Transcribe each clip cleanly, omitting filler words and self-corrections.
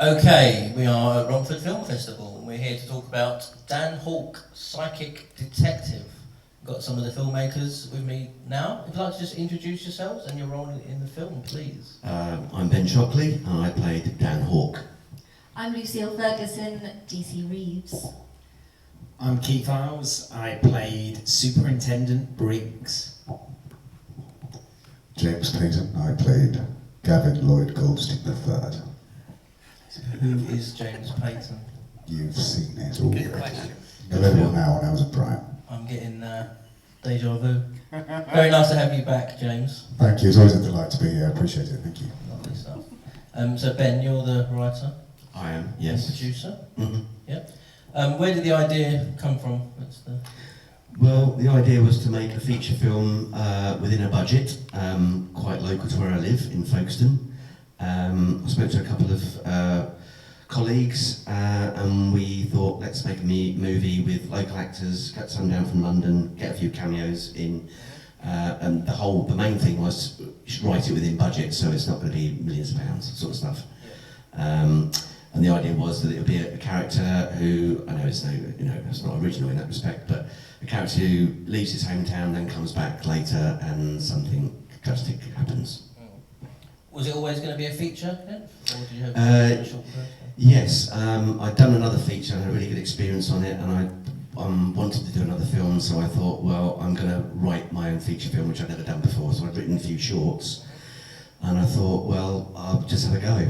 Okay, we are at Romford Film Festival and we're here to talk about Dan Hawke, Psychic Detective. We've got some of the filmmakers with me now. If you'd like to just introduce yourselves and your role in the film, please. I'm Ben Shockley and I played Dan Hawke. I'm Lucille Ferguson, DC Reeves. I'm Keith Eyles. I played Superintendent Briggs. James Payton. I played Gavin Lloyd Goldstick III. Who is James Payton? You've seen it already. Good question. Available now on Amazon Prime. I'm getting deja vu. Very nice to have you back, James. Thank you. It's always a delight to be here. I appreciate it. Thank you. Lovely stuff. So Ben, you're the writer? I am, And yes. producer? Mm-hmm. Yep. Where did the idea come from? Well, the idea was to make a feature film within a budget, quite local to where I live, in Folkestone. I spoke to a couple of colleagues and we thought, let's make a movie with local actors, get some down from London, get a few cameos in, and the main thing was you should write it within budget, so it's not going to be millions of pounds sort of stuff. And the idea was that it would be a character who, I know it's not original in that respect, but a character who leaves his hometown, then comes back later, and something drastic happens. Was it always going to be a feature then? Or did you have a short version? Yes, I'd done another feature and had a really good experience on it, and I wanted to do another film, so I thought, well, I'm going to write my own feature film, which I'd never done before, so I'd written a few shorts. And I thought, well, I'll just have a go.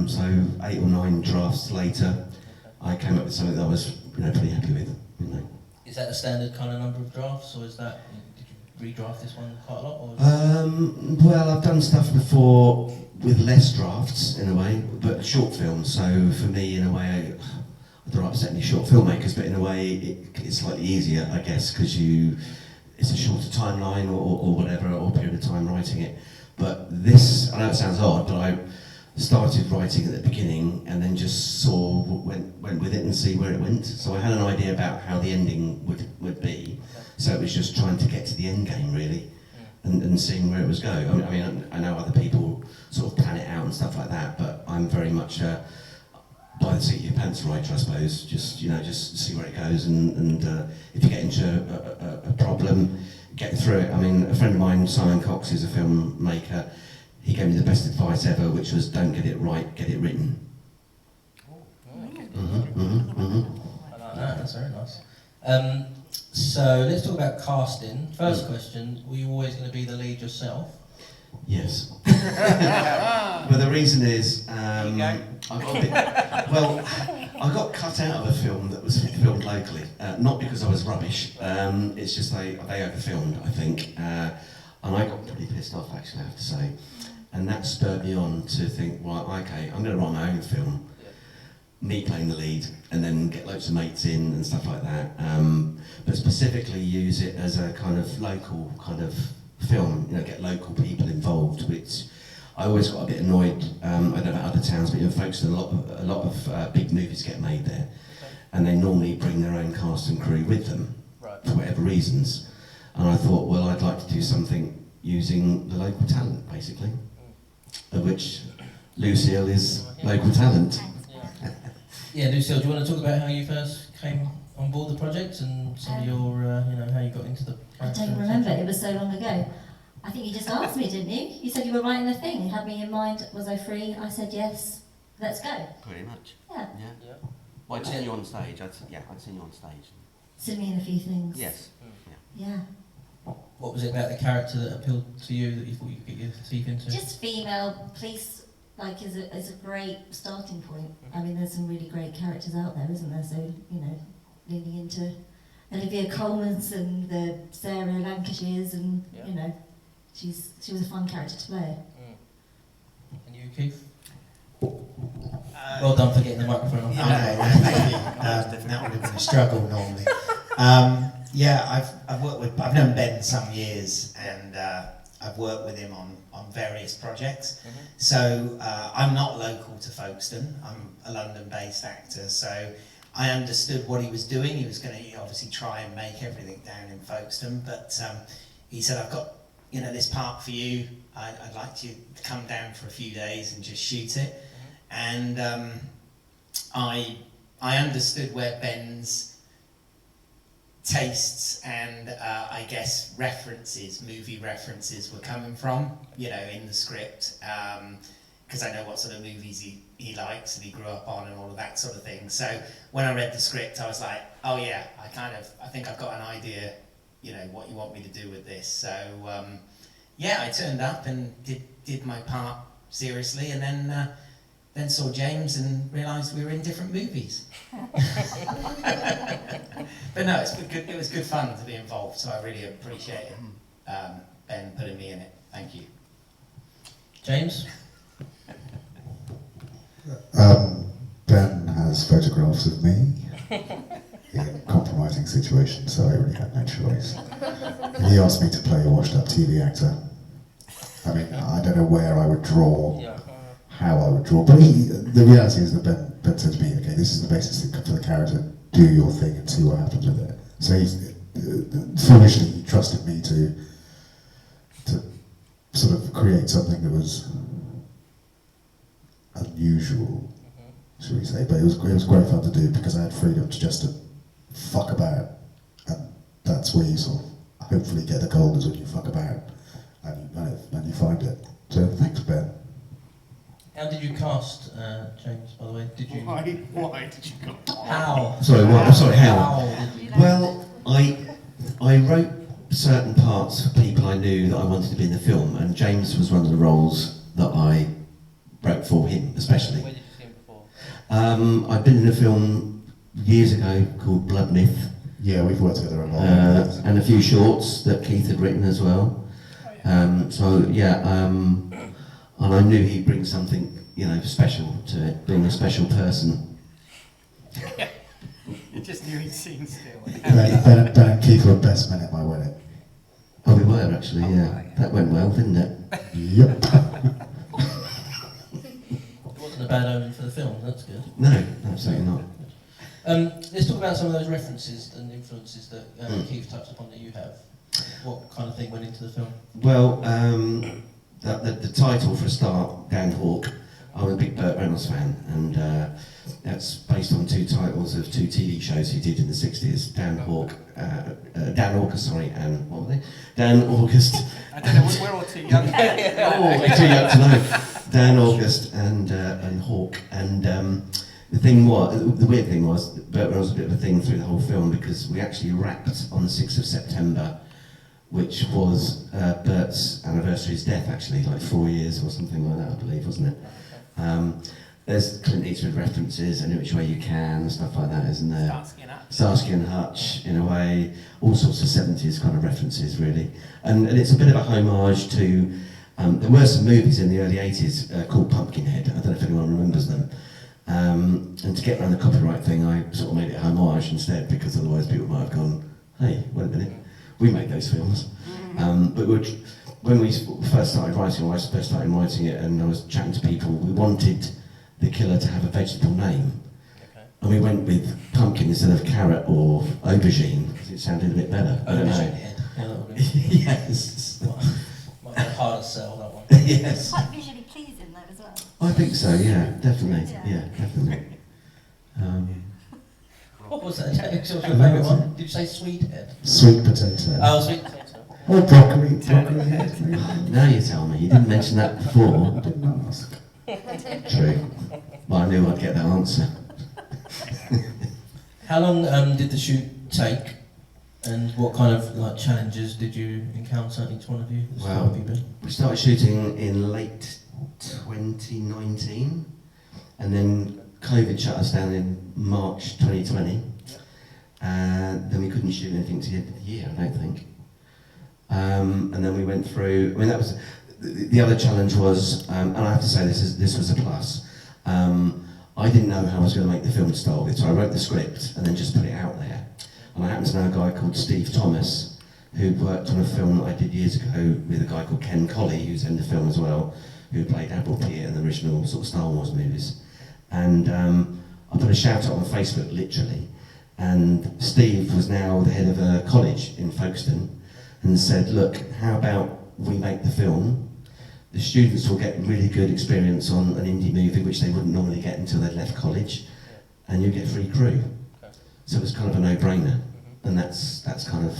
So 8 or 9 drafts later, I came up with something that I was, pretty happy with. Is that a standard kind of number of drafts, or did you redraft this one quite a lot? Or well, I've done stuff before with less drafts in a way, but short films. So for me, in a way, I don't upset any short filmmakers, but in a way, it's slightly easier, I guess, because it's a shorter timeline or whatever, or period of time writing it. But this, I know it sounds odd, but I started writing at the beginning and then just went with it and see where it went. So I had an idea about how the ending would be. So it was just trying to get to the end game, really, and seeing where it was going. I mean, I know other people sort of plan it out and stuff like that, but I'm very much by the seat of your pants writer, I suppose. Just see where it goes, and if you get into a problem, get through it. I mean, a friend of mine, Simon Cox, is a filmmaker. He gave me the best advice ever, which was, don't get it right, get it written. I like that, that's very nice. So let's talk about casting. First question, were you always going to be the lead yourself? Yes. Well, the reason is, I got cut out of a film that was filmed locally, not because I was rubbish, it's just they over-filmed, I think, and I got pretty pissed off, actually, I have to say. And that spurred me on to think, well, okay, I'm going to write my own film, me playing the lead, and then get loads of mates in and stuff like that, but specifically use it as a kind of local kind of film, get local people involved, which I always got a bit annoyed. I don't know about other towns, but in Folkestone, a lot of big movies get made there, and they normally bring their own cast and crew with them, for whatever reasons. And I thought, well, I'd like to do something using the local talent, basically, of which Lucille is local talent. Yeah, Lucille, do you want to talk about how you first came on board the project and some of your, how you got into the character? I don't remember, it was so long ago. I think you just asked me, didn't you? You said you were writing a thing, you had me in mind, was I free? I said yes, let's go. Pretty much. Yeah. Well, I'd seen you on stage. I'd seen you on stage. Seen me in a few things. Yes. Yeah. What was it about the character that appealed to you that you thought you could get your teeth into? Just female police, is a great starting point. I mean, there's some really great characters out there, isn't there? So, leaning into Olivia Colman's and the Sarah Lancashires, and she was a fun character to play. And you, Keith? Well done for getting the microphone on. Thank you. That would have been a struggle normally. I've known Ben some years, and I've worked with him on various projects. So I'm not local to Folkestone. I'm a London-based actor, so I understood what he was doing. He was going to obviously try and make everything down in Folkestone, but he said, I've got this part for you. I'd like you to come down for a few days and just shoot it. and I understood where Ben's tastes and I guess movie references were coming from, you know, in the script, because I know what sort of movies he likes and he grew up on and all of that sort of thing. So when I read the script, I was like, oh yeah, I think I've got an idea, you know, what you want me to do with this. So yeah, I turned up and did my part seriously, and then saw James and realised we were in different movies. But no, it was good fun to be involved, so I really appreciate Ben putting me in it. Thank you. James? Ben has photographs of me in compromising situations, so I really had no choice. And he asked me to play a washed-up TV actor. I mean, I don't know where I would draw, how I would draw, but the reality is that Ben said to me, okay, this is the basis for the character, do your thing and see what happens with it. So foolishly he trusted me to sort of create something that was unusual, should we say, but it was great fun to do because I had freedom to fuck about, and that's where you sort of hopefully get the gold, is when you fuck about and you find it. So thanks, Ben. How did you cast James, by the way? Did you? Why did you cast? How? Sorry, what? Sorry, how? Did you? Well, I wrote certain parts for people I knew that I wanted to be in the film, and James was one of the roles that I wrote for him, especially. Where did you see him before? I'd been in a film years ago called Blood Myth, Yeah, we've worked together a lot. and a few shorts that Keith had written as well. And I knew he'd bring something, you know, special to it, being a special person. You just knew he'd seen still. Ben and Keith were best men at my wedding. Oh, we were actually, yeah. That went well, didn't it? Yep. It wasn't a bad omen for the film, that's good. No, absolutely not. Let's talk about some of those references and influences that Keith touched upon that you have. What kind of thing went into the film? Well, the title for a start, Dan Hawke. I'm a big Burt Reynolds fan, and that's based on two titles of two TV shows he did in the 60s. Dan August, and what were they? Dan August. I don't know, we're all too young. We're too young to know. Dan August and Hawke. And the weird thing was, that Burt Reynolds was a bit of a thing through the whole film because we actually wrapped on the 6th of September, which was Bert's anniversary of his death, actually, like 4 years or something like that, I believe, wasn't it? There's Clint Eastwood references, Any Which Way You Can, and stuff like that, isn't there? Starsky and Hutch, in a way, all sorts of 70s kind of references, really. And it's a bit of a homage to, there were some movies in the early 80s called Pumpkinhead, I don't know if anyone remembers them. And to get around the copyright thing, I sort of made it a homage instead, because otherwise people might have gone, hey, wait a minute, we made those films. But when we first started writing, or I first started writing it, and I was chatting to people, we wanted the killer to have a vegetable name. Okay. And we went with pumpkin instead of carrot or aubergine, because it sounded a bit better. Aubergine head. Yeah, that would be Yes. might be a harder sell, that one. Yes. Quite visually pleasing though as well. I think so, yeah, definitely. Yeah, definitely. What was that? What's your favourite one? Did you say sweet head? Sweet potato. Oh, sweet potato. Or broccoli head, maybe. Now you tell me, you didn't mention that before. I didn't ask. True. But I knew I'd get that answer. How long did the shoot take, and what kind of challenges did you encounter, each one of you? Well, How have you been? we started shooting in late 2019, and then COVID shut us down in March 2020, and then we couldn't shoot anything to the end of the year, I don't think. And then we went through, I mean, that was, the other challenge was, and I have to say this was a plus, I didn't know how I was going to make the film to start with, so I wrote the script and then just put it out there. And I happen to know a guy called Steve Thomas, who worked on a film that I did years ago with a guy called Ken Colley, who's in the film as well, who played Admiral Peter in the original sort of Star Wars movies. And I put a shout out on Facebook, literally, and Steve was now the head of a college in Folkestone, and said, look, how about we make the film, the students will get really good experience on an indie movie which they wouldn't normally get until they'd left college, and you get free crew. So it was kind of a no-brainer, and that's kind of,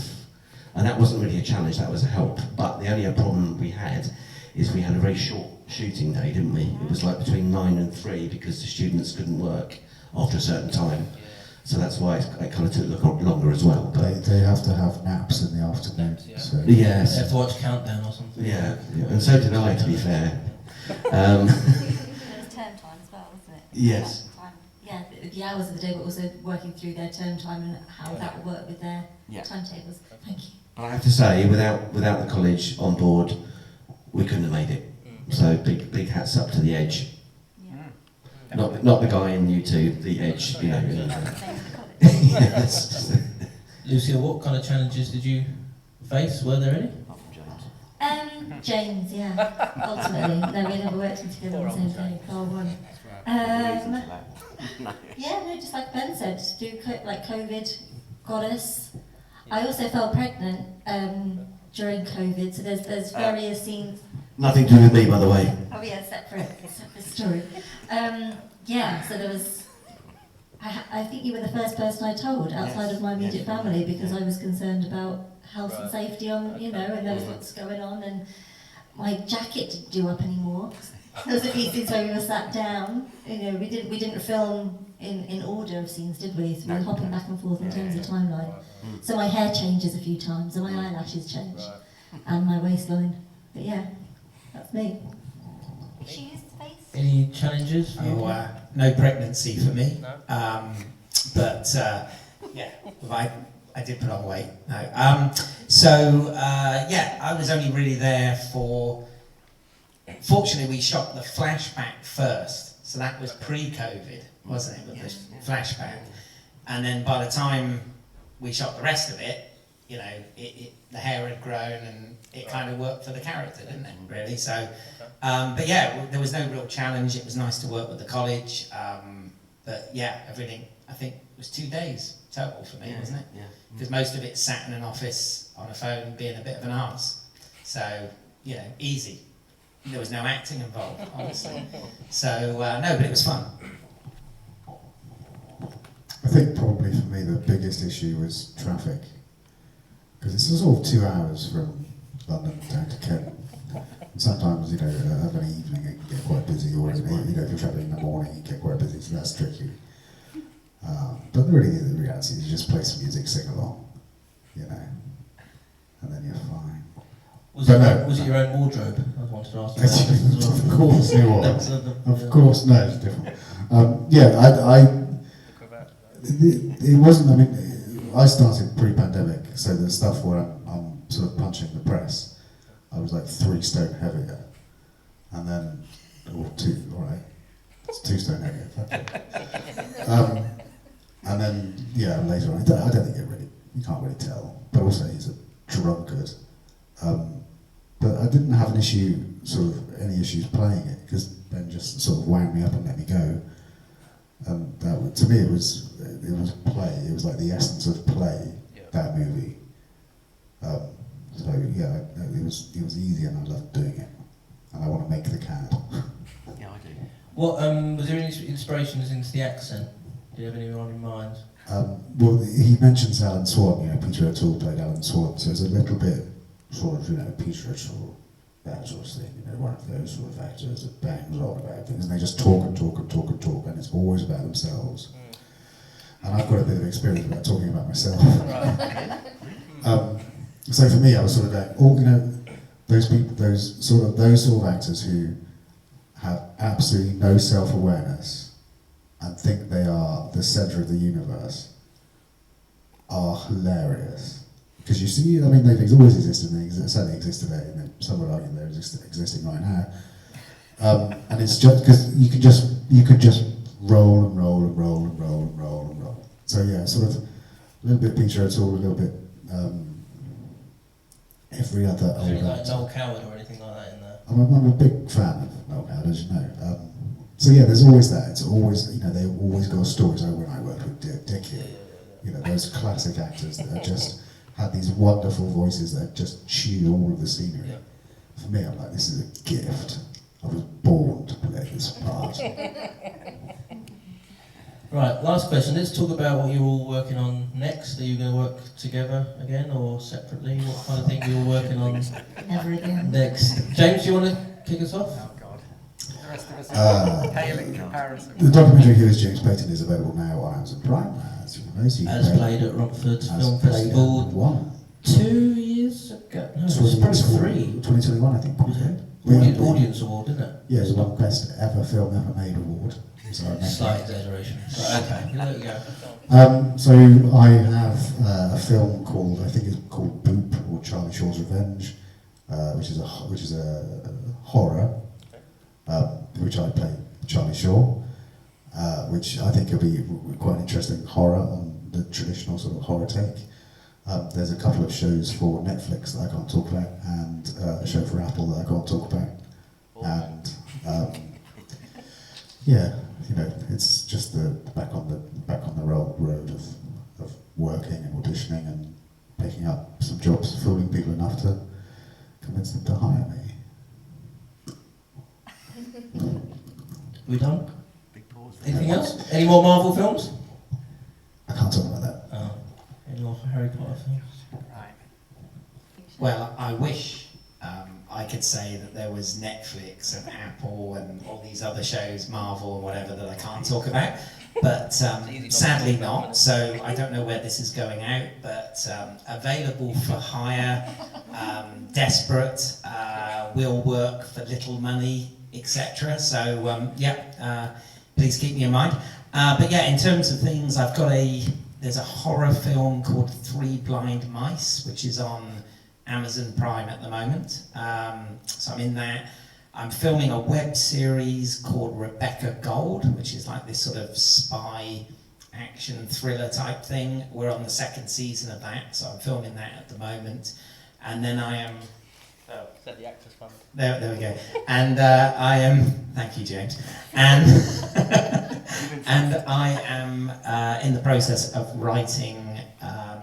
and that wasn't really a challenge, that was a help. But the only problem we had is we had a very short shooting day, didn't we? It was like between 9 and 3 because the students couldn't work after a certain time. So that's why it kind of took longer as well. But They have to have naps in the afternoon. So. yes, You have to watch Countdown or something. yeah, and so did I, to be fair. It was term time as well, wasn't it? Yes. Yeah, the hours of the day, but also working through their term time and how that would work with their timetables. Thank you. But I have to say, without the college on board, we couldn't have made it. So big hats up to the Edge. Yeah. Not the guy in U2, the Edge, you know. Yes. Lucille, what kind of challenges did you face? Were there any? James, yeah. Ultimately, no, we never worked together on the same day. Car one. Yeah, no, just like Ben said, like COVID got us. I also fell pregnant during COVID, so there's various scenes. Nothing to do with me, by the way. Oh yeah, separate story. Yeah, so there was. I think you were the first person I told outside of my immediate family because I was concerned about health and safety on, you know, and there was lots going on, and my jacket didn't do up anymore. There was a few scenes where we were sat down. You know, we didn't film in order of scenes, did we? So we were hopping back and forth in terms of timeline. So my hair changes a few times, and my eyelashes change, and my waistline. But yeah, that's me. Shoes, face. Any challenges for you? No pregnancy for me. No. But yeah, I did put on weight. No. So yeah, I was only really there for. Fortunately, we shot the flashback first, so that was pre-COVID, wasn't it? With the flashback, and then by the time we shot the rest of it, you know, the hair had grown and it kind of worked for the character, didn't it? Really. So, but yeah, there was no real challenge. It was nice to work with the college. But yeah, everything. I think it was 2 days total for me, wasn't it? Yeah. Because most of it sat in an office on a phone, being a bit of an arse. So you know, easy. There was no acting involved, honestly. So no, but it was fun. I think probably for me the biggest issue was traffic, because it's sort of 2 hours from London down to Kent. And sometimes, you know, of an evening it can get quite busy, or you know, if you're travelling in the morning it can get quite busy, so that's tricky. But really, the reality is you just play some music, sing along, you know, and then you're fine. Was it your own wardrobe? I wanted to ask you that. Of course it was. Of course, no, it's different. It wasn't. I mean, I started pre-pandemic, so the stuff where I'm sort of punching the press, I was like 3 stone heavier, and then or 2. All right, it's 2 stone heavier. And then yeah, later on, I don't think you can't really tell. But also, he's a drunkard. But I didn't have an issue, any issues playing it, because Ben just sort of wound me up and let me go. And that, to me, it was play. It was like the essence of play. That movie. So yeah, it was easy, and I loved doing it. And I want to make the cad. Yeah, I do. What was there any inspirations into the accent? Do you have anyone in mind? Well, he mentions Alan Swan. You know, Peter O'Toole played Alan Swan, so it's a little bit sort of, you know, Peter O'Toole, that sort of thing. You know, one of those sort of actors that bangs on about things, and they just talk and talk and talk and talk, and it's always about themselves. And I've got a bit of experience about talking about myself. So for me, I was sort of going, you know, those people, those sort of actors who have absolutely no self-awareness and think they are the centre of the universe are hilarious. Because you see, I mean, they've always existed, and they certainly exist today, and some would argue they're existing right now. And it's just because you could just roll and roll and roll and roll and roll and roll. So yeah, sort of a little bit Peter O'Toole, a little bit every other old actor. Like Noel Coward or anything like that in there? I'm a big fan of Noel Coward, as you know. So yeah, there's always that. It's always, you know, they always got stories. Like when I worked with Dick here, you know, those classic actors that are just had these wonderful voices that just chew all of the scenery. for me, I'm like, this is a gift. I was born to play this part. Right, last question. Let's talk about what you're all working on next. Are you going to work together again or separately? What kind of thing are you all working on Never again. next? James, do you want to kick us off? Oh God. The rest of us are pale in comparison. The documentary Who is James Payton is available now on Amazon Prime, as you know. So you As can played at Romford as Film played Festival and won. 2 years ago. No, it was probably 3. 2021, I think. Was it? Yeah. Audience award, didn't it? Yeah, it won Best Ever Film Ever Made award. So I remember. Slight exaggeration. Okay, there you go. So I have a film called, I think it's called Boop or Charlie Shaw's Revenge, which is a horror, which I play Charlie Shaw, which I think will be quite an interesting horror on the traditional sort of horror take. There's a couple of shows for Netflix that I can't talk about, and a show for Apple that I can't talk about, and yeah, you know, it's just the back on the road of working and auditioning and picking up some jobs, fooling people enough to convince them to hire me. We done? Big pause. Anything else? Any more Marvel films? I can't talk about that. Oh, any more Harry Potter films? Right. Well, I wish I could say that there was Netflix and Apple and all these other shows, Marvel and whatever, that I can't talk about, but sadly not. So I don't know where this is going out, but available for hire, desperate, will work for little money, etc. So please keep me in mind. But yeah, in terms of things, there's a horror film called Three Blind Mice, which is on Amazon Prime at the moment. So I'm in that. I'm filming a web series called Rebecca Gold, which is like this sort of spy action thriller type thing. We're on the 2nd season of that, so I'm filming that at the moment. And then I am... Oh, is that the Actors Fund? There we go. And I am... Thank you, James. And, and I am in the process of writing a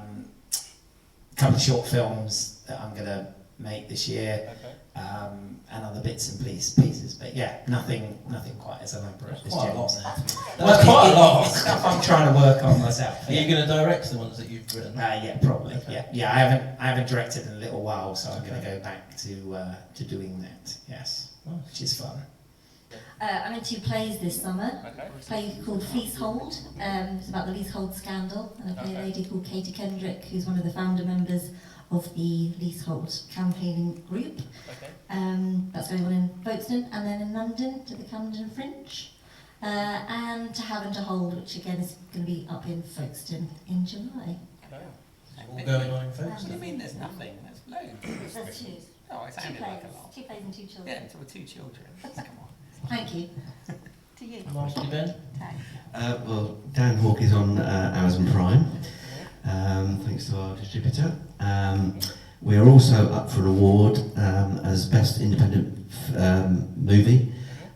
couple of short films that I'm going to make this year, and other bits and pieces. But yeah, nothing quite as elaborate as Quite a lot James. there. That's quite a lot. It's stuff I'm trying to work on myself. Are you going to direct the ones that you've written? Yeah, probably. Yeah. I haven't directed in a little while, so I'm going to go back to doing that. Yes, which is fun. I'm in 2 plays this summer. Okay. A play called Leasehold. It's about the leasehold scandal, and I play a lady called Katie Kendrick, who's one of the founder members of the leasehold campaigning group. Okay. That's going on in Folkestone, and then in London to the Camden Fringe, and to Have and to Hold, which again is going to be up in Folkestone in July. Okay. All going on in folks. What do you mean there's nothing? There's loads. There's 2. Oh, it 2 sounded plays. like a lot. 2 plays and 2 children. Yeah, so we're 2 children. Come on. Thank you. To you. Lastly, Ben? Well, Dan Hawke is on Amazon Prime, thanks to our distributor. We are also up for an award as Best Independent Movie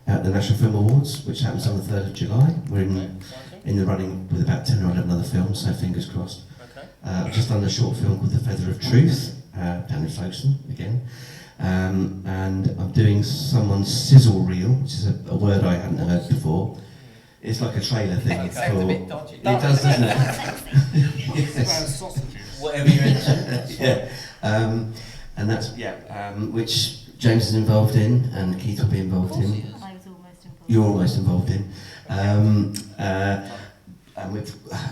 at the National Film Awards, which happens on the 3rd of July. We're in the running with about 10 or 11 other films, so fingers crossed. Okay. I've just done a short film called The Feather of Truth, down in Ferguson again. And I'm doing someone's sizzle reel, which is a word I hadn't heard before. It's like a trailer thing. It sounds a bit dodgy. It does, doesn't it? Yes. Sausages. Whatever you're into. Yeah. And that's, which James is involved in, and Keith will be involved in. I was almost involved. You're almost involved in. And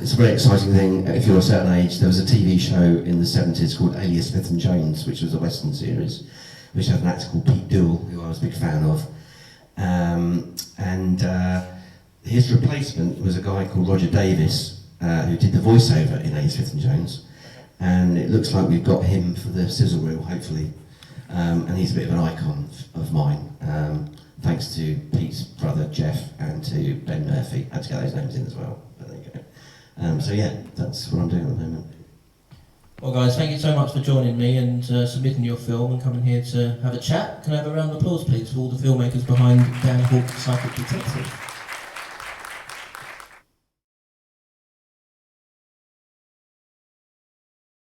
it's a very exciting thing. If you're a certain age, there was a TV show in the 70s called Alias Smith and Jones, which was a Western series, which had an actor called Pete Dool, who I was a big fan of. His replacement was a guy called Roger Davis, who did the voiceover in Eyles Smith and Jones. And it looks like we've got him for the sizzle reel, hopefully. And he's a bit of an icon of mine, thanks to Pete's brother Jeff and to Ben Murphy. I had to get those names in as well, but there you go. So yeah, that's what I'm doing at the moment. Well guys, thank you so much for joining me and submitting your film and coming here to have a chat. Can I have a round of applause please for all the filmmakers behind Dan Hawke Psychic Detective?